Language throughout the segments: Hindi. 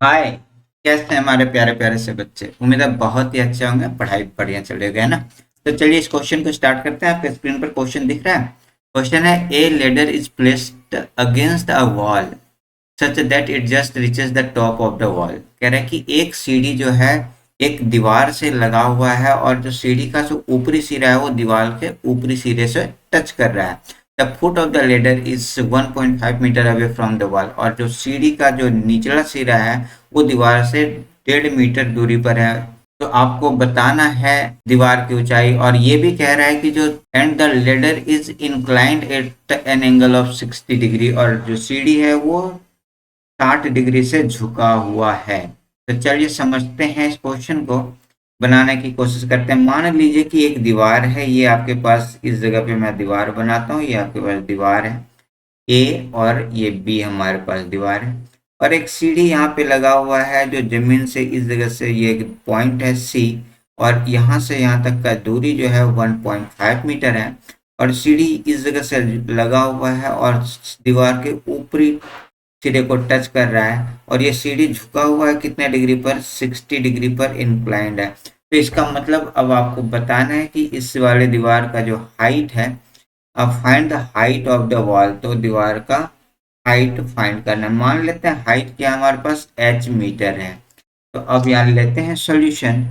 हाय। कैसे हैं हमारे प्यारे प्यारे से बच्चे? उम्मीद है बहुत ही अच्छे होंगे, पढ़ाई बढ़िया चलेगा, है ना। तो चलिए इस क्वेश्चन को स्टार्ट करते हैं। आपके स्क्रीन पर क्वेश्चन दिख रहा है। क्वेश्चन है, a ladder is placed against a wall such that it just reaches the top of the wall. कह रहा है कि एक सीढ़ी जो है एक दीवार से लगा हुआ है और जो सीढ़ी का जो ऊपरी सिरा है वो दीवार के ऊपरी सिरे से टच कर रहा है। The foot of the ladder is 1.5 metre away from the wall. और जो सीढ़ी का जो निचला सिरा है वो दीवार से 1.5 मीटर दूरी पर है। तो आपको बताना है दीवार की ऊंचाई। और ये भी कह रहा है कि जो and the ladder is inclined at an angle of 60 degree. और जो सीढ़ी है वो 60 डिग्री से झुका हुआ है। तो चलिए समझते हैं, इस क्वेश्चन को बनाने की कोशिश करते हैं। मान लीजिए कि एक दीवार है, ये आपके पास इस जगह पे मैं दीवार बनाता हूँ, ये आपके पास दीवार है ए और ये बी हमारे पास दीवार है। और एक सीढ़ी यहाँ पे लगा हुआ है जो जमीन से इस जगह से, ये एक पॉइंट है सी, और यहाँ से यहाँ तक का दूरी जो है 1.5 मीटर है। और सीढ़ी इस जगह से लगा हुआ है और दीवार के ऊपरी सिरे को टच कर रहा है। और ये सीढ़ी झुका हुआ है कितने डिग्री पर? 60 डिग्री पर इंक्लाइंड है। तो इसका मतलब अब आपको बताना है कि इस वाले दीवार का जो हाइट है, अब find the height of the wall. तो दीवार का हाइट फाइंड करना है। मान लेते हैं हाइट क्या हमारे पास h मीटर है। तो अब यहाँ लेते हैं सॉल्यूशन।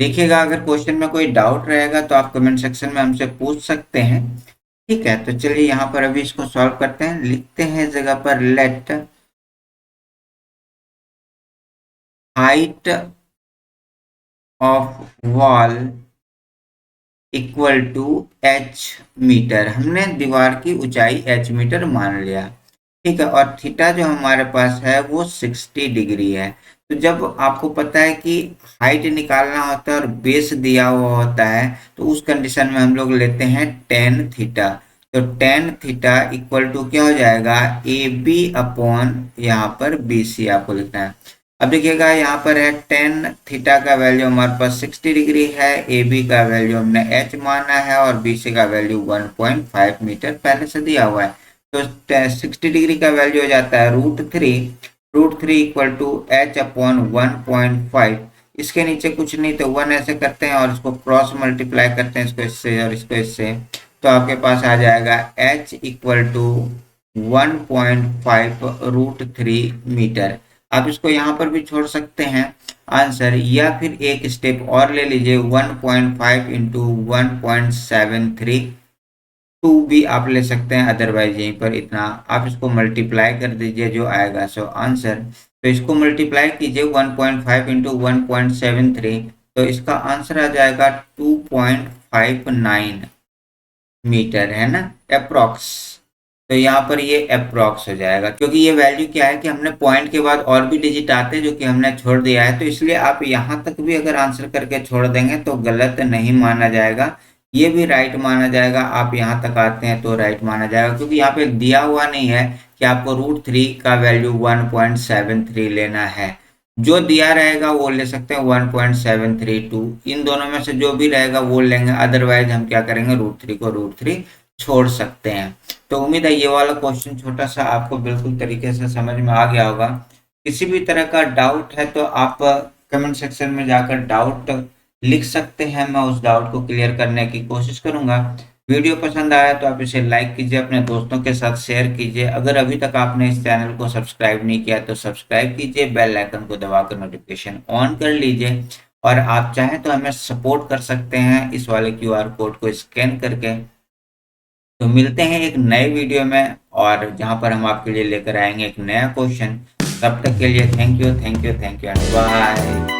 देखिएगा, अगर क्वेश्चन में कोई डाउट रहेगा तो आप कमेंट सेक्शन में हमसे पूछ सकते हैं। ठीक है, तो चलिए यहाँ पर अभी इसको सॉल्व करते हैं। लिखते हैं इस जगह पर let height of wall equal to h metre. हमने दीवार की ऊंचाई h मीटर मान लिया। ठीक है, और थीटा जो हमारे पास है वो 60 डिग्री है। तो जब आपको पता है कि हाइट निकालना होता है और बेस दिया हुआ होता है, तो उस कंडीशन में हम लोग लेते हैं टेन थीटा। तो टेन थीटा इक्वल टू क्या हो जाएगा? ए बी अपॉन यहाँ पर बी सी आपको लिखना है। अब देखिएगा यहाँ पर है टेन थीटा का वैल्यू हमारे पास 60 डिग्री है, ए बी का वैल्यू हमने एच माना है और बी सी का वैल्यू 1.5 मीटर पहले से दिया हुआ है। तो 60 डिग्री का वैल्यू हो जाता है √3। √3 इक्वल टू एच अपॉन 1.5। इसके नीचे कुछ नहीं तो 1 ऐसे करते हैं और इसको क्रॉस मल्टीप्लाई करते हैं, इसको इससे और इसको इससे। तो आपके पास आ जाएगा h इक्वल टू 1.5 √3 मीटर। आप इसको यहाँ पर भी छोड़ सकते हैं आंसर, या फिर एक स्टेप और ले लीजिए 1.5 इंटू 1.73। टू भी आप ले सकते हैं, अदरवाइज यहीं पर इतना आप इसको मल्टीप्लाई कर दीजिए जो आएगा सो आंसर। तो इसको मल्टीप्लाई कीजिए 1.5 इंटू 1.73, तो इसका आंसर आ जाएगा 2.59 मीटर, है ना, अप्रोक्स। तो यहाँ पर ये अप्रोक्स हो जाएगा, क्योंकि ये वैल्यू क्या है कि हमने पॉइंट के बाद और भी डिजिट आते हैं जो कि हमने छोड़ दिया है। तो इसलिए आप यहाँ तक भी अगर आंसर करके छोड़ देंगे तो गलत नहीं माना जाएगा, ये भी राइट माना जाएगा। आप यहाँ तक आते हैं तो राइट माना जाएगा, क्योंकि यहाँ पे दिया हुआ नहीं है कि आपको √3 का वैल्यू 1.73 लेना है। जो दिया रहेगा वो ले सकते हैं 1.732, इन दोनों में से जो भी रहेगा वो लेंगे, अदरवाइज हम क्या करेंगे, √3 को √3 छोड़ सकते हैं। तो उम्मीद है ये वाला क्वेश्चन छोटा सा आपको बिल्कुल तरीके से समझ में आ गया होगा। किसी भी तरह का डाउट है तो आप कमेंट सेक्शन में जाकर डाउट लिख सकते हैं, मैं उस डाउट को क्लियर करने की कोशिश करूंगा। वीडियो पसंद आया तो आप इसे लाइक कीजिए, अपने दोस्तों के साथ शेयर कीजिए। अगर अभी तक आपने इस चैनल को सब्सक्राइब नहीं किया तो सब्सक्राइब कीजिए, बेल आइकन को दबाकर नोटिफिकेशन ऑन कर लीजिए। और आप चाहें तो हमें सपोर्ट कर सकते हैं इस वाले QR कोड को स्कैन करके। तो मिलते हैं एक नए वीडियो में, और जहां पर हम आपके लिए लेकर आएंगे एक नया क्वेश्चन। तब तक के लिए thank you, thank you, thank you and bye.